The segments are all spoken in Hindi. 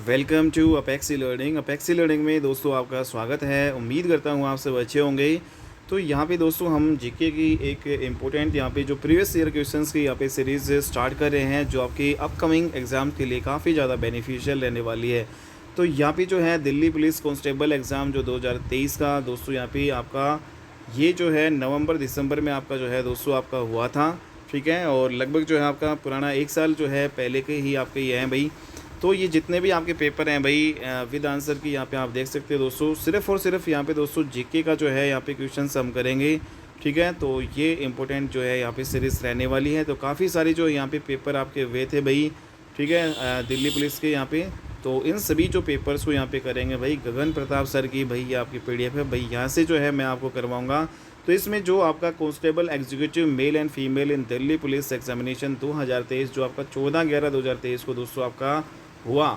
Welcome to Apexi learning. Apexi learning में दोस्तों आपका स्वागत है। उम्मीद करता हूँ आप सब अच्छे होंगे। तो यहाँ पे दोस्तों हम जीके की एक इम्पोर्टेंट यहाँ पे जो प्रीवियस ईयर क्वेश्चंस की यहाँ पे सीरीज़ स्टार्ट कर रहे हैं, जो आपकी अपकमिंग एग्ज़ाम के लिए काफ़ी ज़्यादा बेनिफिशियल रहने वाली है। तो यहाँ पे जो है दिल्ली पुलिस कांस्टेबल एग्ज़ाम जो 2023 का दोस्तों यहाँ पे आपका ये जो है नवंबर दिसंबर में आपका जो है दोस्तों आपका हुआ था, ठीक है। और लगभग जो है आपका पुराना 1 साल जो है पहले के ही आपके ये हैं भाई। तो ये जितने भी आपके पेपर हैं भाई विद आंसर की यहाँ पे आप देख सकते हो दोस्तों, सिर्फ़ और सिर्फ यहाँ पे दोस्तों जीके का जो है यहाँ पे क्वेश्चंस हम करेंगे, ठीक है। तो ये इम्पोर्टेंट जो है यहाँ पे सीरीज़ रहने वाली है। तो काफ़ी सारी जो यहाँ पे पेपर आपके हुए थे भाई, ठीक है, दिल्ली पुलिस के यहाँ पे। तो इन सभी जो पेपर्स को यहाँ पे करेंगे भाई गगन प्रताप सर की भाई ये आपकी पीडीएफ है भाई, यहाँ से जो है मैं आपको करवाऊँगा। तो इसमें जो आपका constable executive male and female in Delhi police examination 2023 जो आपका 14/11/2023 को दोस्तों आपका हुआ,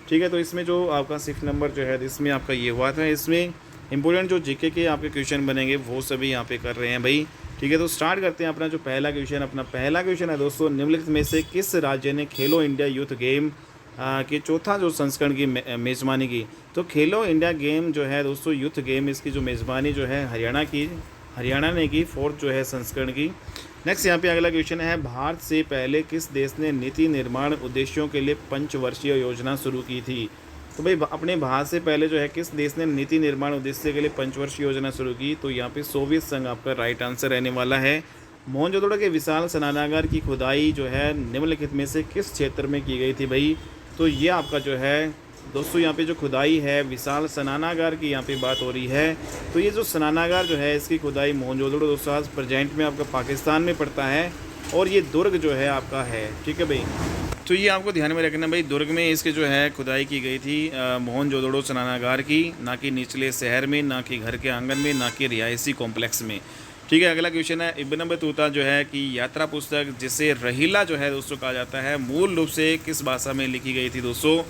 ठीक है। तो इसमें जो आपका 6 नंबर जो है इसमें आपका ये हुआ था। इसमें इंपॉर्टेंट जो जीके के आपके क्वेश्चन बनेंगे वो सभी यहाँ पे कर रहे हैं भाई, ठीक है। तो स्टार्ट करते हैं अपना जो पहला क्वेश्चन। अपना पहला क्वेश्चन है दोस्तों, निम्नलिखित में से किस राज्य ने खेलो इंडिया यूथ गेम के चौथा जो संस्करण की मेज़बानी की। तो खेलो इंडिया गेम जो है दोस्तों यूथ गेम, इसकी जो मेज़बानी जो है हरियाणा ने की, 4th जो है संस्करण की। नेक्स्ट यहाँ पे अगला क्वेश्चन है, भारत से पहले किस देश ने नीति निर्माण उद्देश्यों के लिए पंचवर्षीय योजना शुरू की थी। तो भाई अपने भारत से पहले जो है किस देश ने नीति निर्माण उद्देश्य के लिए पंचवर्षीय योजना शुरू की। तो यहाँ पे सोवियत संघ आपका राइट आंसर रहने वाला है। मोहनजोदड़ो के विशाल स्नानागार की खुदाई जो है निम्नलिखित में से किस क्षेत्र में की गई थी भाई। तो ये आपका जो है दोस्तों यहाँ पे जो खुदाई है विशाल स्नानागार की यहाँ पे बात हो रही है। तो ये जो स्नानागार जो है इसकी खुदाई मोहनजोदड़ो दोस्तों आज प्रेजेंट में आपका पाकिस्तान में पड़ता है, और ये दुर्ग जो है आपका है, ठीक है भाई। तो ये आपको ध्यान में रखना भाई, दुर्ग में इसके जो है खुदाई की गई थी मोहनजोदड़ो स्नानागार की, ना कि निचले शहर में, ना कि घर के आंगन में, ना कि रिहायशी कॉम्प्लेक्स में, ठीक है। अगला क्वेश्चन है, इब्न बतूता जो है कि यात्रा पुस्तक जिसे रहीला जो है दोस्तों कहा जाता है मूल रूप से किस भाषा में लिखी गई थी दोस्तों।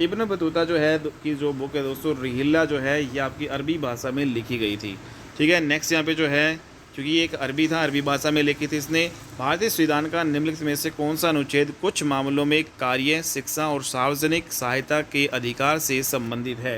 इब्न बतूता जो है की जो बुक है दोस्तों रहीला जो है ये आपकी अरबी भाषा में लिखी गई थी, ठीक है। नेक्स्ट यहाँ पे जो है, क्योंकि ये एक अरबी था, अरबी भाषा में लिखी थी इसने। भारतीय संविधान का निम्नलिखित में से कौन सा अनुच्छेद कुछ मामलों में कार्य, शिक्षा और सार्वजनिक सहायता के अधिकार से संबंधित है।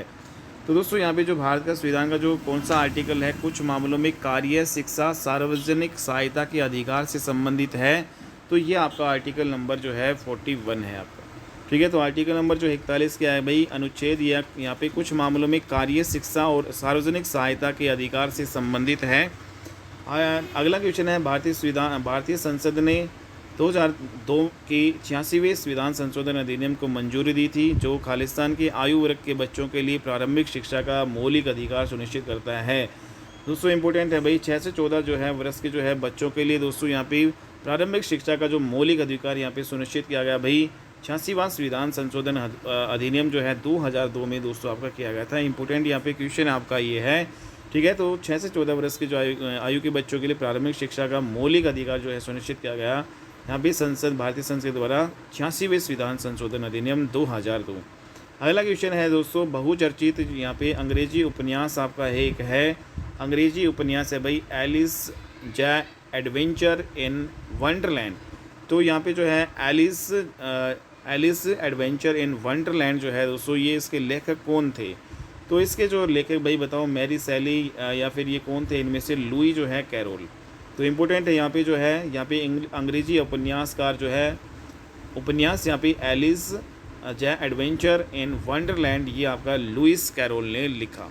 तो दोस्तों यहाँ पे जो भारत का संविधान का जो कौन सा आर्टिकल है कुछ मामलों में कार्य, शिक्षा, सार्वजनिक सहायता के अधिकार से संबंधित है। तो ये आपका आर्टिकल नंबर जो है 41 है आपका, ठीक है। तो आर्टिकल नंबर जो 41 क्या है भाई, अनुच्छेद या यहाँ पे कुछ मामलों में कार्य, शिक्षा और सार्वजनिक सहायता के अधिकार से संबंधित है। अगला क्वेश्चन है, भारतीय संसद ने 2002 की 86वें संविधान संशोधन अधिनियम को मंजूरी दी थी, जो खालिस्तान के आयु वर्ग के बच्चों के लिए प्रारंभिक शिक्षा का मौलिक अधिकार सुनिश्चित करता है। दोस्तों इंपॉर्टेंट है भाई, 6 से 14 जो है वर्ष के जो है बच्चों के लिए दोस्तों यहाँ पे प्रारंभिक शिक्षा का जो मौलिक अधिकार यहाँ पे सुनिश्चित किया गया भाई। 86वां संविधान संशोधन अधिनियम जो है 2002 में दोस्तों आपका किया गया था। इंपॉर्टेंट यहाँ पे क्वेश्चन आपका ये है, ठीक है। तो 6 से 14 वर्ष के जो आयु के बच्चों के लिए प्रारंभिक शिक्षा का मौलिक अधिकार जो है सुनिश्चित किया गया यहाँ पे भारतीय संसद द्वारा 86वें संविधान संशोधन अधिनियम 2002। अगला क्वेश्चन है दोस्तों, बहुचर्चित यहाँ पे अंग्रेजी उपन्यास आपका है, एक है अंग्रेजी उपन्यास है भाई एलिस ज एडवेंचर इन वंडरलैंड। तो यहाँ पे जो है एलिस एडवेंचर इन वंडरलैंड जो है दोस्तों ये इसके लेखक कौन थे। तो इसके जो लेखक भाई बताओ, मैरी शैली या फिर ये कौन थे इनमें से, लुई जो है कैरोल। तो इम्पोर्टेंट है यहाँ पे जो है यहाँ पे अंग्रेजी उपन्यासकार जो है उपन्यास यहाँ पे एलिस ज एडवेंचर इन वंडरलैंड ये आपका लुइस कैरोल ने लिखा।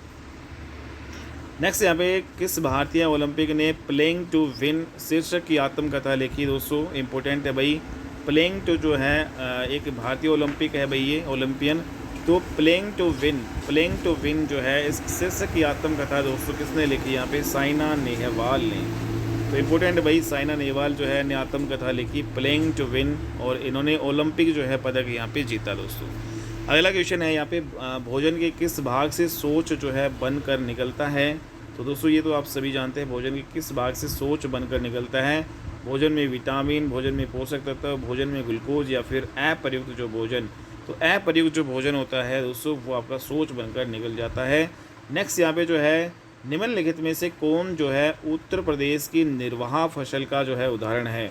नेक्स्ट यहाँ पे किस भारतीय ओलंपिक ने प्लेइंग टू विन शीर्षक की आत्मकथा लिखी। दोस्तों इंपॉर्टेंट है भाई, प्लेइंग टू जो है एक भारतीय ओलंपिक है भाई ये ओलंपियन। तो प्लेइंग टू विन जो है इस शीर्षक की आत्मकथा दोस्तों किसने लिखी, यहाँ पे साइना नेहवाल ने। तो इम्पोर्टेंट भाई साइना नेहवाल जो है ने आत्मकथा लिखी प्लेइंग टू विन, और इन्होंने ओलंपिक जो है पदक यहाँ पे जीता दोस्तों। अगला क्वेश्चन है यहाँ पे भोजन के किस भाग से सोच जो है बनकर निकलता है। तो दोस्तों ये तो आप सभी जानते हैं भोजन के किस भाग से सोच बनकर निकलता है। भोजन में विटामिन, भोजन में पोषक तत्व, भोजन में ग्लूकोज या फिर अप्रयुक्त जो भोजन। तो अप्रयुक्त जो भोजन होता है दोस्तों वो आपका सोच बनकर निकल जाता है। नेक्स्ट यहाँ पे जो है निम्नलिखित में से कौन जो है उत्तर प्रदेश की निर्वाह फसल का जो है उदाहरण है।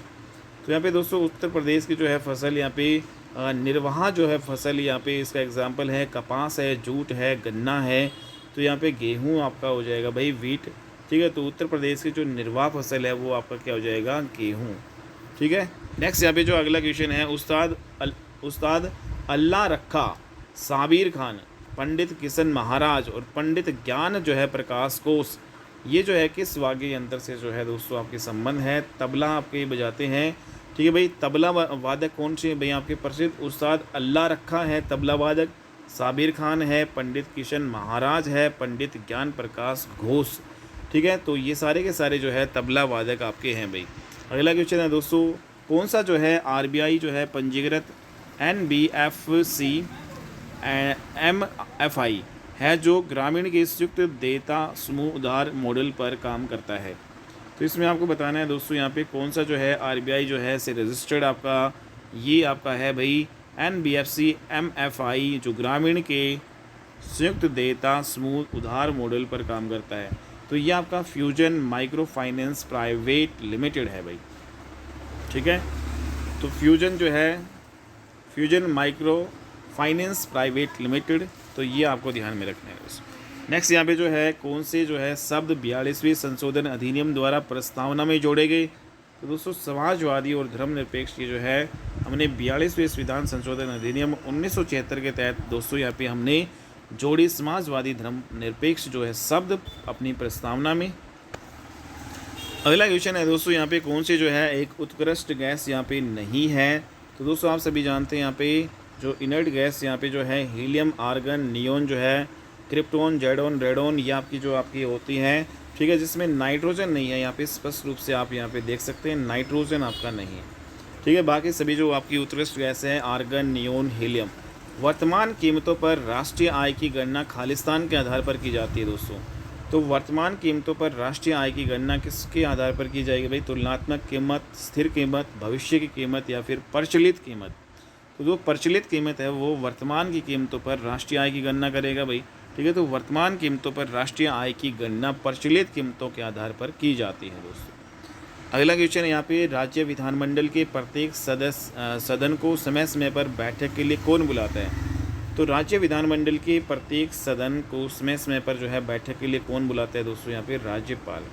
तो यहाँ पे दोस्तों उत्तर प्रदेश की जो है फसल यहाँ पे निर्वाह जो है फसल, यहाँ पे इसका एग्जांपल है कपास है, जूट है, गन्ना है। तो यहाँ पे गेहूँ आपका हो जाएगा भाई वीट। ठीक है, तो उत्तर प्रदेश की जो निर्वाह फसल है वो आपका क्या हो जाएगा, गेहूँ। ठीक है, नेक्स्ट यहाँ पे जो अगला क्वेश्चन है, उस्ताद अल्लाह रखा साबिर खान, पंडित किशन महाराज और पंडित ज्ञान जो है प्रकाश कोस, ये जो है किस वाग्य यंत्र से जो है दोस्तों आपके संबंध है। तबला आपके बजाते हैं। ठीक है भाई, तबला वादक कौन से भाई आपके प्रसिद्ध, उस्ताद अल्लाह रखा है तबला वादक, साबिर खान है, पंडित किशन महाराज है, पंडित ज्ञान प्रकाश घोष। ठीक है, तो ये सारे के सारे जो है तबला वादक आपके हैं भाई। अगला क्वेश्चन है दोस्तों, कौन सा जो है आरबीआई जो है पंजीकृत NBFC MFI है जो ग्रामीण के संयुक्त देयता समूह उधार मॉडल पर काम करता है। तो इसमें आपको बताना है दोस्तों यहाँ पे कौन सा जो है आरबीआई जो है से रजिस्टर्ड आपका, ये आपका है भाई NBFC MFI जो ग्रामीण के संयुक्त देयता समूह उधार मॉडल पर काम करता है। तो ये आपका fusion micro finance private limited है भाई। ठीक है, तो fusion micro finance private limited, तो ये आपको ध्यान में रखना है दोस्तों। नेक्स्ट यहाँ पे जो है कौन से जो है शब्द 42वें संशोधन अधिनियम द्वारा प्रस्तावना में जोड़े गए। तो दोस्तों समाजवादी और धर्मनिरपेक्ष ये जो है हमने 42वें संविधान संशोधन अधिनियम 1976 के तहत दोस्तों यहाँ पे हमने जोड़ी समाजवादी धर्मनिरपेक्ष जो है शब्द अपनी प्रस्तावना में। अगला क्वेश्चन है दोस्तों यहाँ पे कौन से जो है एक उत्कृष्ट गैस यहाँ पे नहीं है। तो दोस्तों आप सभी जानते हैं यहाँ पे जो इनर्ट गैस यहाँ पे जो है हीलियम, आर्गन, नियोन जो है, क्रिप्टोन, जेडोन, रेडोन, ये आपकी होती हैं। ठीक है, जिसमें नाइट्रोजन नहीं है यहाँ पे, स्पष्ट रूप से आप यहाँ पे देख सकते हैं नाइट्रोजन आपका नहीं है। ठीक है, बाकी सभी जो आपकी उत्कृष्ट गैस है आर्गन, नियोन, हीलियम। वर्तमान कीमतों पर राष्ट्रीय आय की गणना खालिस्तान के आधार पर की जाती है दोस्तों। तो वर्तमान कीमतों पर राष्ट्रीय आय की गणना किसके आधार पर की जाएगी भाई, तुलनात्मक कीमत, स्थिर कीमत, भविष्य की कीमत या फिर प्रचलित कीमत। तो जो प्रचलित कीमत है वो वर्तमान की कीमतों पर राष्ट्रीय आय की गणना करेगा भाई। ठीक है, तो वर्तमान कीमतों पर राष्ट्रीय आय की गणना प्रचलित कीमतों के आधार पर की जाती है दोस्तों। अगला क्वेश्चन है यहाँ पे, राज्य विधानमंडल के प्रत्येक सदन को समय समय पर बैठक के लिए कौन बुलाता है। तो राज्य विधानमंडल के प्रत्येक सदन को समय समय पर जो है बैठक के लिए कौन बुलाता है दोस्तों, यहाँ पे राज्यपाल।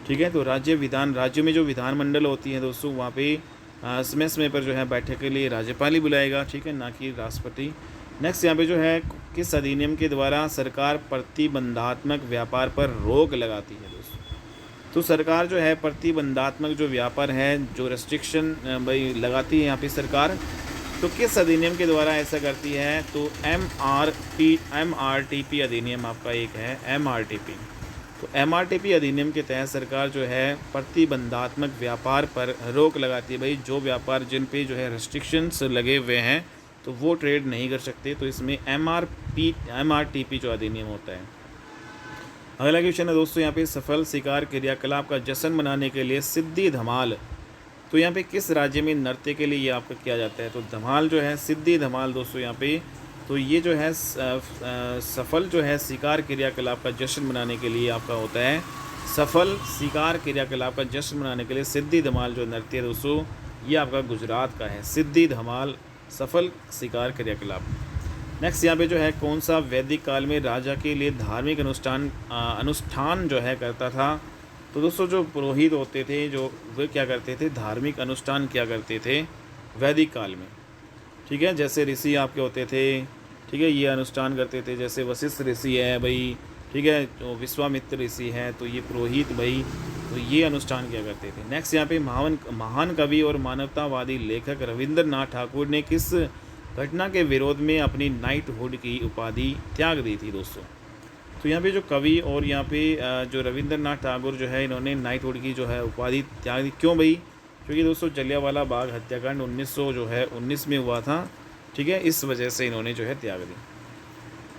ठीक है, तो राज्यों में जो विधानमंडल होती है दोस्तों वहाँ पे समय समय पर जो है बैठक के लिए राज्यपाल ही बुलाएगा। ठीक है, ना कि राष्ट्रपति। नेक्स्ट यहाँ पे जो है किस अधिनियम के द्वारा सरकार प्रतिबंधात्मक व्यापार पर रोक लगाती है दोस्तों। तो सरकार जो है प्रतिबंधात्मक जो व्यापार है, जो रेस्ट्रिक्शन भाई लगाती है यहाँ पे सरकार, तो किस अधिनियम के द्वारा ऐसा करती है। तो MRTP अधिनियम आपका एक है MRTP। तो MRTP अधिनियम के तहत सरकार जो है प्रतिबंधात्मक व्यापार पर रोक लगाती है भाई। जो व्यापार जिन पे जो है रेस्ट्रिक्शंस लगे हुए हैं तो वो ट्रेड नहीं कर सकते। तो इसमें MRTP जो अधिनियम होता है। अगला क्वेश्चन है दोस्तों यहाँ पे, सफल शिकार क्रियाकलाप का जश्न मनाने के लिए सिद्धि धमाल, तो यहाँ पे किस राज्य में नृत्य के लिए ये आपका किया जाता है। तो धमाल जो है, सिद्धि धमाल दोस्तों यहाँ पे, तो ये जो है सफल जो है शिकार क्रियाकलाप का जश्न मनाने के लिए आपका होता है। सफल शिकार क्रियाकलाप का जश्न मनाने के लिए सिद्धि धमाल जो नृत्य है दोस्तों ये आपका गुजरात का है। सिद्धि धमाल सफल शिकार क्रियाकलाप। नेक्स्ट यहाँ पे जो है कौन सा वैदिक काल में राजा के लिए धार्मिक अनुष्ठान जो है करता था। तो दोस्तों जो पुरोहित होते थे जो वे क्या करते थे, धार्मिक अनुष्ठान क्या करते थे वैदिक काल में। ठीक है, जैसे ऋषि आपके होते थे। ठीक है, ये अनुष्ठान करते थे, जैसे वशिष्ठ ऋषि है भाई। ठीक है, जो विश्वामित्र ऋषि हैं तो ये पुरोहित भाई, तो ये अनुष्ठान क्या करते थे। नेक्स्ट यहाँ पे महान कवि और मानवतावादी लेखक रविंद्रनाथ ठाकुर ने किस घटना के विरोध में अपनी नाइटहुड की उपाधि त्याग दी थी दोस्तों। तो यहाँ पे जो कवि और यहाँ पे जो रविंद्रनाथ ठाकुर जो है इन्होंने नाइटहुड की जो है उपाधि त्याग दी। क्यों भाई, क्योंकि दोस्तों जलियांवाला बाग हत्याकांड 1919 में हुआ था। ठीक है, इस वजह से इन्होंने जो है त्याग दी।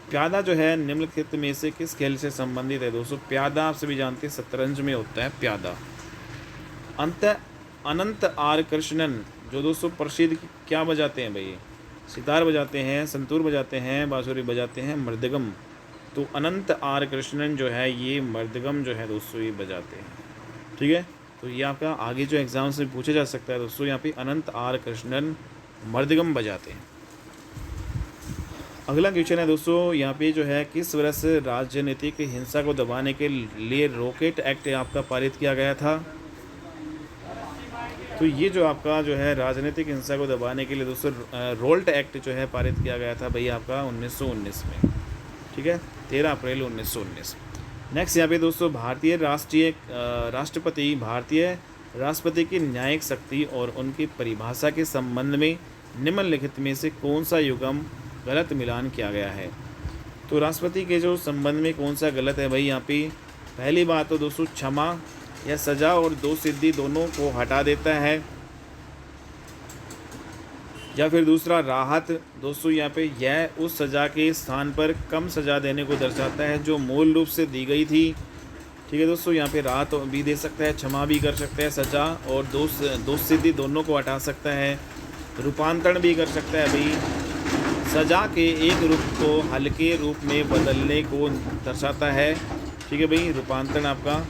प्यादा जो है निम्नलिखित में से किस खेल से संबंधित है दोस्तों। प्यादा आप सभी जानते हैं शतरंज में होता है प्यादा। अनंत आर कृष्णन जो दोस्तों प्रसिद्ध क्या बजाते हैं भाई, सितार बजाते हैं, संतूर बजाते हैं, बांसुरी बजाते हैं, मृदगम। तो अनंत आर कृष्णन जो है ये मृदगम जो है दोस्तों ये बजाते हैं। ठीक है, तो ये आपका आगे जो एग्जाम्स में पूछा जा सकता है दोस्तों। यहाँ पे अनंत आर कृष्णन मृदगम बजाते हैं। अगला क्वेश्चन है दोस्तों, यहाँ पे जो है किस वर्ष राजनीतिक हिंसा को दबाने के लिए रॉकेट एक्ट आपका पारित किया गया था? तो ये जो आपका जो है राजनीतिक हिंसा को दबाने के लिए दोस्तों रोल्ट एक्ट जो है पारित किया गया था भाई आपका 1919 में। ठीक है, 13 अप्रैल 1919। नेक्स्ट यहाँ पे दोस्तों, भारतीय राष्ट्रपति की न्यायिक शक्ति और उनकी परिभाषा के संबंध में निम्नलिखित में से कौन सा युग्म गलत मिलान किया गया है? तो राष्ट्रपति के जो संबंध में कौन सा गलत है भाई यहाँ पे? पहली बात तो दोस्तों क्षमा या सज़ा और दोष सिद्धि दोनों को हटा देता है, या फिर दूसरा राहत दोस्तों यहाँ पे यह उस सज़ा के स्थान पर कम सज़ा देने को दर्शाता है जो मूल रूप से दी गई थी। ठीक है दोस्तों, यहाँ पे राहत भी दे सकता है, क्षमा भी कर सकता है, सज़ा और दोष सिद्धि दोनों को हटा सकता है, रूपांतरण भी कर सकता है भाई। सज़ा के एक रूप को हल्के रूप में बदलने को दर्शाता है। ठीक है भाई, रूपांतरण आपका।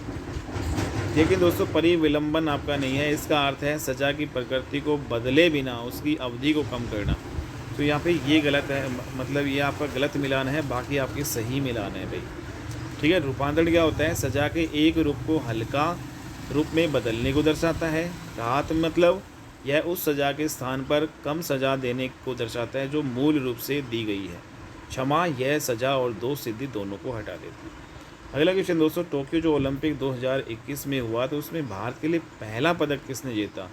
लेकिन दोस्तों परिविलंबन आपका नहीं है, इसका अर्थ है सज़ा की प्रकृति को बदले बिना उसकी अवधि को कम करना। तो यहाँ पे ये गलत है, मतलब ये आपका गलत मिलान है, बाकी आपकी सही मिलान है भाई। ठीक है, रूपांतरण क्या होता है? सज़ा के एक रूप को हल्का रूप में बदलने को दर्शाता है। राहत मतलब यह उस सज़ा के स्थान पर कम सज़ा देने को दर्शाता है जो मूल रूप से दी गई है। क्षमा यह सज़ा और दोष सिद्धि दोनों को हटा देती है। अगला क्वेश्चन दोस्तों, टोक्यो जो ओलंपिक 2021 में हुआ तो उसमें भारत के लिए पहला पदक किसने जीता?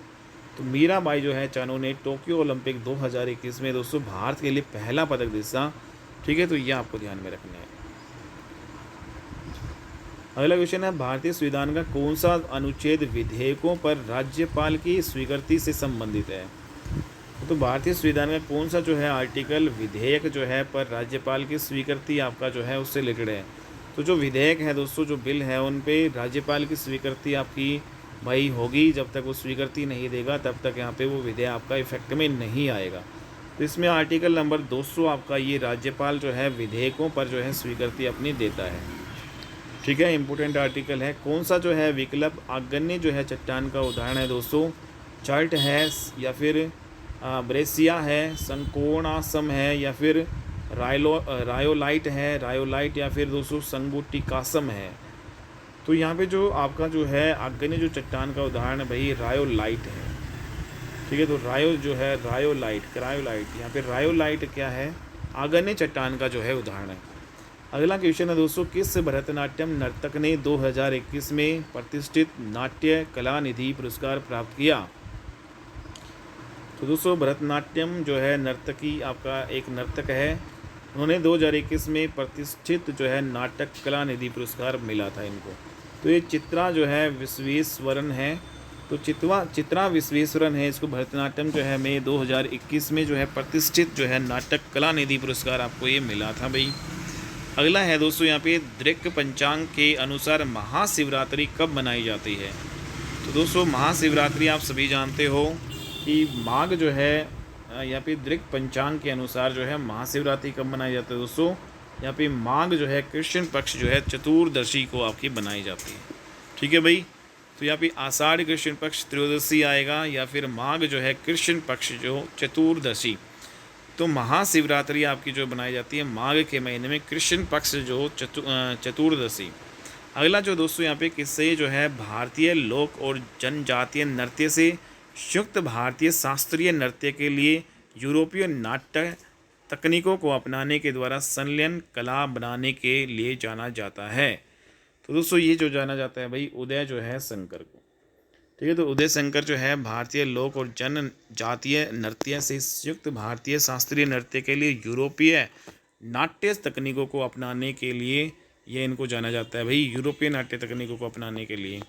तो मीराबाई जो है चानू ने टोक्यो ओलंपिक 2021 में दोस्तों भारत के लिए पहला पदक जीता। ठीक है, तो यह आपको ध्यान में रखना है। अगला क्वेश्चन है, भारतीय संविधान का कौन सा अनुच्छेद विधेयकों पर राज्यपाल की स्वीकृति से संबंधित है? तो भारतीय संविधान का कौन सा जो है आर्टिकल विधेयक जो है पर राज्यपाल की स्वीकृति आपका जो है उससे रिलेटेड है? तो जो विधेयक है दोस्तों, जो बिल है उन पे राज्यपाल की स्वीकृति आपकी भाई होगी। जब तक वो स्वीकृति नहीं देगा तब तक यहाँ पे वो विधेयक आपका इफेक्ट में नहीं आएगा। तो इसमें आर्टिकल नंबर 200 आपका ये राज्यपाल जो है विधेयकों पर जो है स्वीकृति अपनी देता है। ठीक है, इम्पोर्टेंट आर्टिकल है। कौन सा जो है विकल्प आग्नेय जो है चट्टान का उदाहरण है दोस्तों? चार्ट है या फिर ब्रेसिया है, संकोणासम है या फिर रायोलाइट है, रायोलाइट या फिर दोस्तों संगुटिकासम है। तो यहाँ पे जो आपका जो है आग्नेय जो चट्टान का उदाहरण है भाई रायोलाइट है। ठीक है, तो रायो जो है रायोलाइट यहाँ पे रायोलाइट क्या है? आग्नेय चट्टान का जो है उदाहरण है। अगला क्वेश्चन है दोस्तों, किस भरतनाट्यम नर्तक ने 2021 में प्रतिष्ठित नाट्य कला निधि पुरस्कार प्राप्त किया? तो दोस्तों भरतनाट्यम जो है नर्तकी आपका एक नर्तक है, उन्होंने 2021 में प्रतिष्ठित जो है नाटक कला निधि पुरस्कार मिला था इनको। तो ये चित्रा जो है विश्वेश्वरन है, तो चित्रा विश्वेश्वरन है, इसको भरतनाट्यम जो है में 2021 में जो है प्रतिष्ठित जो है नाटक कला निधि पुरस्कार आपको ये मिला था भाई। अगला है दोस्तों यहाँ पे दृक पंचांग के अनुसार महाशिवरात्रि कब मनाई जाती है? तो दोस्तों महाशिवरात्रि आप सभी जानते हो कि माघ जो है यहाँ पे दृक पंचांग के अनुसार जो है महाशिवरात्रि कब मनाई जाती है दोस्तों? यहाँ पे माघ जो है कृष्ण पक्ष जो है चतुर्दशी को आपकी बनाई जाती है। ठीक है भाई, तो यहाँ पे आषाढ़ कृष्ण पक्ष त्रयोदशी आएगा या फिर माघ जो है कृष्ण पक्ष जो चतुर्दशी। तो महाशिवरात्रि आपकी जो बनाई जाती है माघ के महीने में कृष्ण पक्ष जो चतुर्दशी। अगला जो दोस्तों यहाँ पे किससे जो है भारतीय लोक और जनजातीय नृत्य से संयुक्त भारतीय शास्त्रीय नृत्य के लिए यूरोपीय नाट्य तकनीकों को अपनाने के द्वारा संलयन कला बनाने के लिए जाना जाता है? तो दोस्तों ये जो जाना जाता है भाई उदय जो है शंकर को। ठीक है, तो उदय शंकर जो है भारतीय लोक और जनजातीय नृत्य से संयुक्त भारतीय शास्त्रीय नृत्य के लिए यूरोपीय नाट्य तकनीकों को अपनाने के लिए ये इनको जाना जाता है भाई, यूरोपीय नाट्य तकनीकों को अपनाने के लिए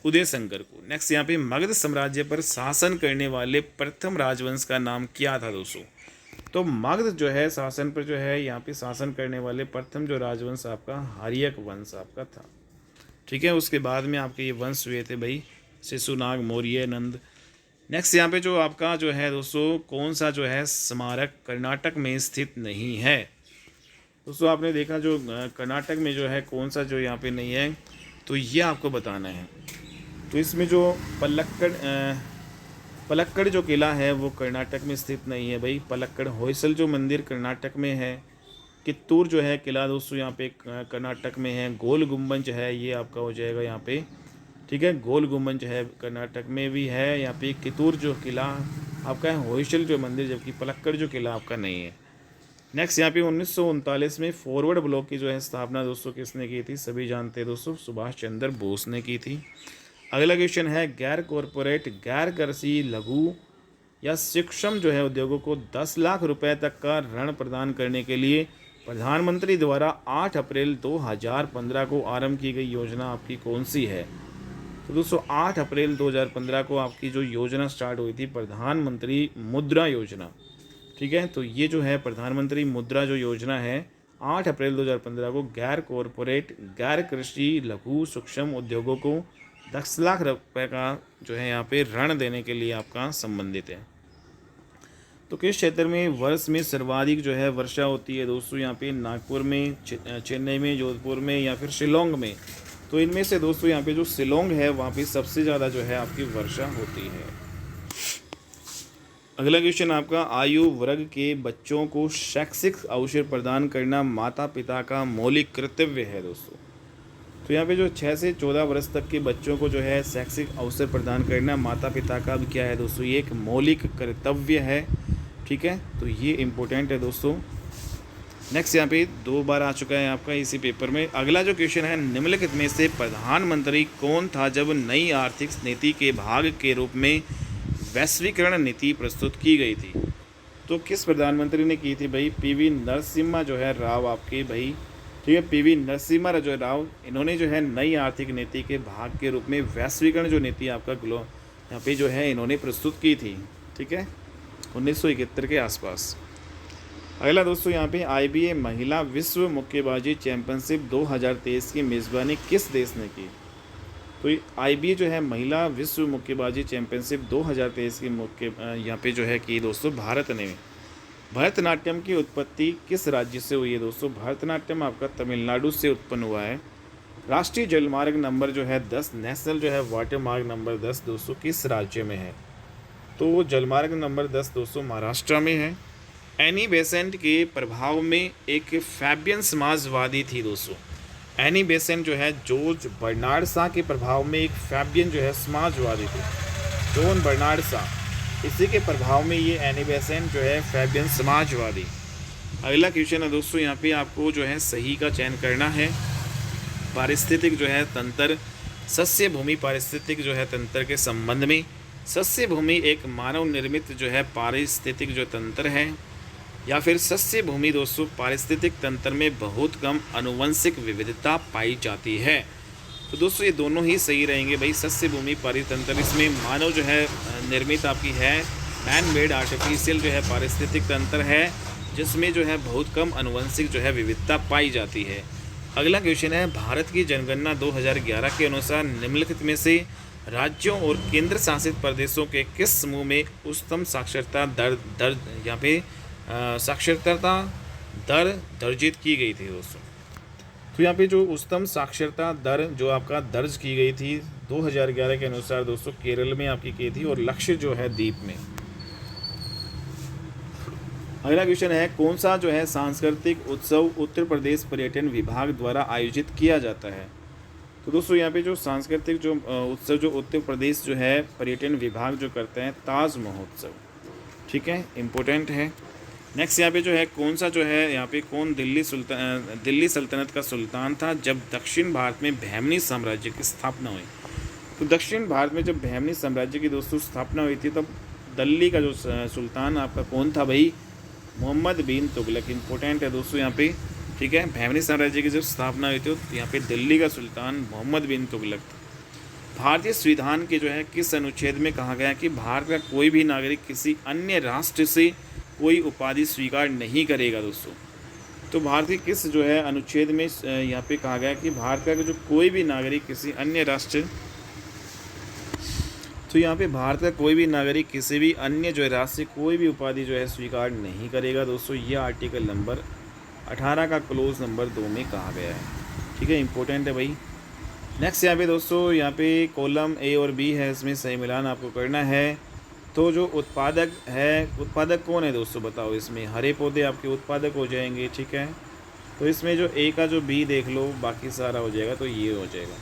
उदय शंकर को। नेक्स्ट यहाँ पे मगध साम्राज्य पर शासन करने वाले प्रथम राजवंश का नाम क्या था दोस्तों? तो मगध जो है शासन पर जो है यहाँ पे शासन करने वाले प्रथम जो राजवंश आपका हर्यक वंश आपका था। ठीक है, उसके बाद में आपके ये वंश हुए थे भाई शिशुनाग, मौर्य, नंद। नेक्स्ट यहाँ पे जो आपका जो है दोस्तों कौन सा जो है स्मारक कर्नाटक में स्थित नहीं है? दोस्तों आपने देखा जो कर्नाटक में जो है कौन सा जो यहाँ पे नहीं है, तो ये आपको बताना है। तो इसमें जो पलक्कड़ जो किला है वो कर्नाटक में स्थित नहीं है भाई। पलक्कड़ होयसल जो मंदिर कर्नाटक में है। कित्तूर जो है किला दोस्तों यहाँ पे कर्नाटक में है। गोल गुम्बज है ये आपका हो जाएगा यहाँ पे, ठीक है, गोल गुम्बज है कर्नाटक में भी है। यहाँ पे कित्तूर जो किला आपका है, होयसल जो मंदिर, जबकि पलक्कड़ जो किला आपका नहीं है। नेक्स्ट यहाँ पे 1939 में फॉरवर्ड ब्लॉक की जो है स्थापना दोस्तों किसने की थी? सभी जानते हैं दोस्तों, सुभाष चंद्र बोस ने की थी। अगला क्वेश्चन है, गैर कॉरपोरेट, गैर कृषि, लघु या सूक्ष्म जो है उद्योगों को 10 लाख रुपए तक का ऋण प्रदान करने के लिए प्रधानमंत्री द्वारा 8 अप्रैल 2015 को आरंभ की गई योजना आपकी कौन सी है? तो दोस्तों 8 अप्रैल 2015 को आपकी जो योजना स्टार्ट हुई थी प्रधानमंत्री मुद्रा योजना, ठीक है। तो ये जो है प्रधानमंत्री मुद्रा जो योजना है 8 अप्रैल 2015 को गैर कॉरपोरेट, गैर कृषि, लघु सूक्ष्म उद्योगों को 10 लाख रुपए का जो है यहाँ पे ऋण देने के लिए आपका संबंधित है। तो किस क्षेत्र में वर्ष में सर्वाधिक जो है वर्षा होती है दोस्तों? यहाँ पे नागपुर में, चेन्नई में, जोधपुर में या फिर शिलोंग में? तो इनमें से दोस्तों यहाँ पे जो शिलोंग है वहाँ पे सबसे ज़्यादा जो है आपकी वर्षा होती है। अगला क्वेश्चन आपका, आयु वर्ग के बच्चों को शैक्षिक अवसर प्रदान करना माता पिता का मौलिक कर्तव्य है दोस्तों। तो यहाँ पे जो 6 से 14 वर्ष तक के बच्चों को जो है शैक्षिक अवसर प्रदान करना माता पिता का भी क्या है दोस्तों? ये एक मौलिक कर्तव्य है, ठीक है। तो ये इम्पोर्टेंट है दोस्तों। नेक्स्ट यहाँ पे 2 बार आ चुका है आपका इसी पेपर में। अगला जो क्वेश्चन है, निम्नलिखित में से प्रधानमंत्री कौन था जब नई आर्थिक नीति के भाग के रूप में वैश्वीकरण नीति प्रस्तुत की गई थी? तो किस प्रधानमंत्री ने की थी भाई? पीवी नरसिम्हा जो है राव आपके भाई, ठीक है, पीवी नरसिम्हा जो राव, इन्होंने जो है नई आर्थिक नीति के भाग के रूप में वैश्वीकरण जो नीति आपका यहाँ पे जो है इन्होंने प्रस्तुत की थी, ठीक है, 1971 के आसपास। अगला दोस्तों यहाँ पे IBA महिला विश्व मुक्केबाजी चैंपियनशिप 2023 की मेज़बानी किस देश ने की? तो IBA जो है महिला विश्व मुक्केबाजी चैंपियनशिप 2023 की यहाँ पे जो है कि दोस्तों भारत ने। भरतनाट्यम की उत्पत्ति किस राज्य से हुई है दोस्तों? भरतनाट्यम आपका तमिलनाडु से उत्पन्न हुआ है। राष्ट्रीय जलमार्ग नंबर जो है 10, नेशनल जो है वाटर मार्ग नंबर 10 दोस्तों किस राज्य में है? तो जलमार्ग नंबर 10 दोस्तों महाराष्ट्र में है। एनी बेसेंट के प्रभाव में एक फैबियन समाजवादी थी दोस्तों। एनी बेसेंट जो है जॉर्ज बर्नार्ड शॉ के प्रभाव में एक फैबियन जो है समाजवादी थे, जॉन बर्नार्ड शॉ, इसी के प्रभाव में ये एनी बेसेंट जो है फैबियन समाजवादी। अगला क्वेश्चन है दोस्तों यहाँ पे आपको जो है सही का चयन करना है। पारिस्थितिक जो है तंत्र, सस्य भूमि पारिस्थितिक जो है तंत्र के संबंध में, सस्य भूमि एक मानव निर्मित जो है पारिस्थितिक जो तंत्र है, या फिर सस्य भूमि दोस्तों पारिस्थितिक तंत्र में बहुत कम आनुवंशिक विविधता पाई जाती है। तो दोस्तों ये दोनों ही सही रहेंगे भाई। सस्य भूमि पारितंत्र, इसमें मानव जो है निर्मित आपकी है, मैन मेड आर्टिफिशियल जो है पारिस्थितिक तंत्र है, जिसमें जो है बहुत कम आनुवंशिक जो है विविधता पाई जाती है। अगला क्वेश्चन है, भारत की जनगणना 2011 के अनुसार निम्नलिखित में से राज्यों और केंद्र शासित प्रदेशों के किस समूह में उच्चतम साक्षरता दर यहाँ पे साक्षरता दर दर्जित की गई थी दोस्तों? तो यहाँ पे जो उच्चतम साक्षरता दर जो आपका दर्ज की गई थी 2011 के अनुसार दोस्तों केरल में आपकी की थी, और लक्ष्य जो है द्वीप में। अगला क्वेश्चन है, कौन सा जो है सांस्कृतिक उत्सव उत्तर प्रदेश पर्यटन विभाग द्वारा आयोजित किया जाता है? तो दोस्तों यहाँ पे जो सांस्कृतिक जो उत्सव जो उत्तर प्रदेश जो है पर्यटन विभाग जो करते हैं, ताज महोत्सव, ठीक है, इम्पोर्टेंट है। नेक्स्ट यहाँ पे जो है कौन सा जो है यहाँ पे कौन दिल्ली सल्तनत का सुल्तान था जब दक्षिण भारत में बहमनी साम्राज्य की स्थापना हुई? तो दक्षिण भारत में जब बहमनी साम्राज्य की दोस्तों स्थापना हुई थी तब दिल्ली का जो सुल्तान आपका कौन था भाई? मोहम्मद बिन तुगलक। इम्पोर्टेंट है दोस्तों यहाँ पे, ठीक है, बहमनी साम्राज्य की जब स्थापना हुई थी तो यहाँ पे दिल्ली का सुल्तान मोहम्मद बिन तुगलक था। भारतीय संविधान के जो है किस अनुच्छेद में कहा गया कि भारत का कोई भी नागरिक किसी अन्य राष्ट्र से कोई उपाधि स्वीकार नहीं करेगा दोस्तों? तो भारत के किस जो है अनुच्छेद में यहाँ पे कहा गया कि भारत का जो कोई भी नागरिक किसी अन्य राष्ट्र, तो यहाँ पे भारत का कोई भी नागरिक किसी भी अन्य जो है राष्ट्र से कोई भी उपाधि जो है स्वीकार नहीं करेगा दोस्तों। ये आर्टिकल नंबर 18 का क्लोज नंबर 2 में कहा गया है, ठीक है, इंपॉर्टेंट है भाई। नेक्स्ट यहाँ पे दोस्तों यहाँ पे कॉलम A और B है, इसमें सही मिलान आपको करना है। तो जो उत्पादक कौन है दोस्तों बताओ? इसमें हरे पौधे आपके उत्पादक हो जाएंगे, ठीक है। तो इसमें जो ए का जो बी देख लो, बाकी सारा हो जाएगा, तो ये हो जाएगा।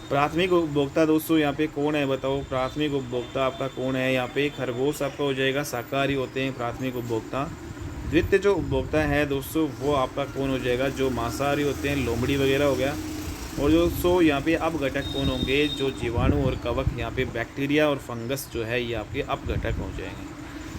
प्राथमिक उपभोक्ता दोस्तों यहाँ पे कौन है बताओ? प्राथमिक उपभोक्ता आपका कौन है? यहाँ पे खरगोश आपका हो जाएगा, शाकाहारी होते हैं प्राथमिक उपभोक्ता। द्वितीय जो उपभोक्ता है दोस्तों वो आपका कौन हो जाएगा? जो मांसाहारी होते हैं, लोमड़ी वगैरह हो गया। और दोस्तों यहाँ पे अपघटक कौन होंगे? जो जीवाणु और कवक, यहाँ पे बैक्टीरिया और फंगस जो है ये आपके अपघटक हो जाएंगे,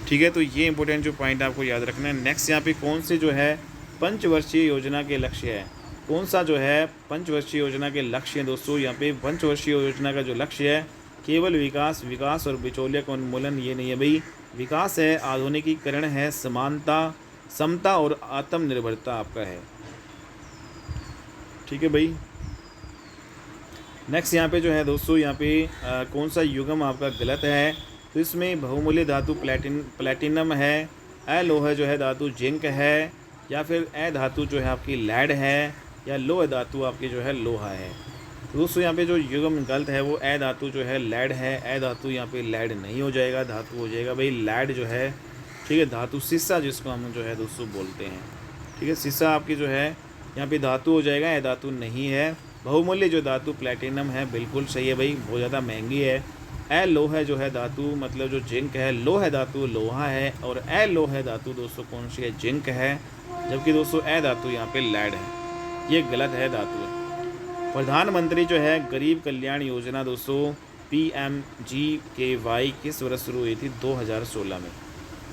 ठीक है। तो ये इंपॉर्टेंट जो पॉइंट आपको याद रखना है। नेक्स्ट यहाँ पे कौन से जो है पंचवर्षीय योजना के लक्ष्य है? कौन सा जो है पंचवर्षीय योजना के लक्ष्य है दोस्तों? यहाँ पे पंचवर्षीय योजना का जो लक्ष्य है केवल विकास और बिचौलिया का उन्मूलन, ये नहीं है भाई। विकास है, आधुनिकीकरण है, समानता, समता और आत्मनिर्भरता आपका है, ठीक है भाई। नेक्स्ट यहाँ पे जो है दोस्तों, यहाँ पे कौन सा युग्म आपका गलत है? तो इसमें बहुमूल्य धातु प्लेटिनम है, अलोह जो है धातु जिंक है, या फिर ए धातु जो है आपकी लेड है, या लोह धातु आपकी जो है लोहा है। तो दोस्तों यहाँ पे जो युग्म गलत है वो ए धातु जो है लेड है। ए धातु यहाँ पे लेड नहीं हो जाएगा, धातु हो जाएगा भाई लेड जो है, ठीक है। धातु शीशा जिसको हम जो है दोस्तों बोलते हैं, ठीक है। शीशा आपकी जो है यहाँ पे धातु हो जाएगा, ए धातु नहीं है। बहुमूल्य जो धातु प्लेटिनम है, बिल्कुल सही है भाई, बहुत ज़्यादा महंगी है। ए लोह है जो है धातु, मतलब जो जिंक है। लोह धातु लोहा है, और ए लोह धातु दोस्तों कौन सी है? जिंक है। जबकि दोस्तों ए धातु यहाँ पे लेड है, ये गलत है धातु है। प्रधानमंत्री जो है गरीब कल्याण योजना दोस्तों PMGKY किस वर्ष शुरू हुई थी? 2016 में।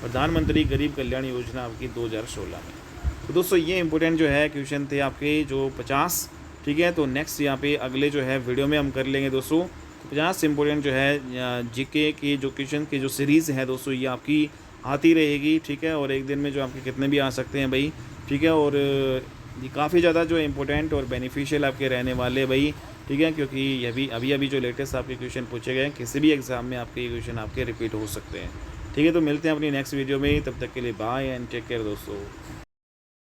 प्रधानमंत्री गरीब कल्याण योजना आपकी 2016 में। तो दोस्तों ये इंपॉर्टेंट जो है क्वेश्चन थे आपके जो 50, ठीक है। तो नेक्स्ट यहाँ पे अगले जो है वीडियो में हम कर लेंगे दोस्तों 50 इंपॉर्टेंट जो है जीके की जो क्वेश्चन की जो सीरीज़ है दोस्तों ये आपकी आती रहेगी, ठीक है। और एक दिन में जो आपके कितने भी आ सकते हैं भाई, ठीक है। और ये काफ़ी ज़्यादा जो इम्पोर्टेंट और बेनिफिशियल आपके रहने वाले भाई, ठीक है। क्योंकि ये भी अभी जो लेटेस्ट आपके क्वेश्चन पूछे गए हैं, किसी भी एग्ज़ाम में आपके क्वेश्चन आपके रिपीट हो सकते हैं, ठीक है। तो मिलते हैं अपनी नेक्स्ट वीडियो में, तब तक के लिए बाय एंड टेक केयर दोस्तों।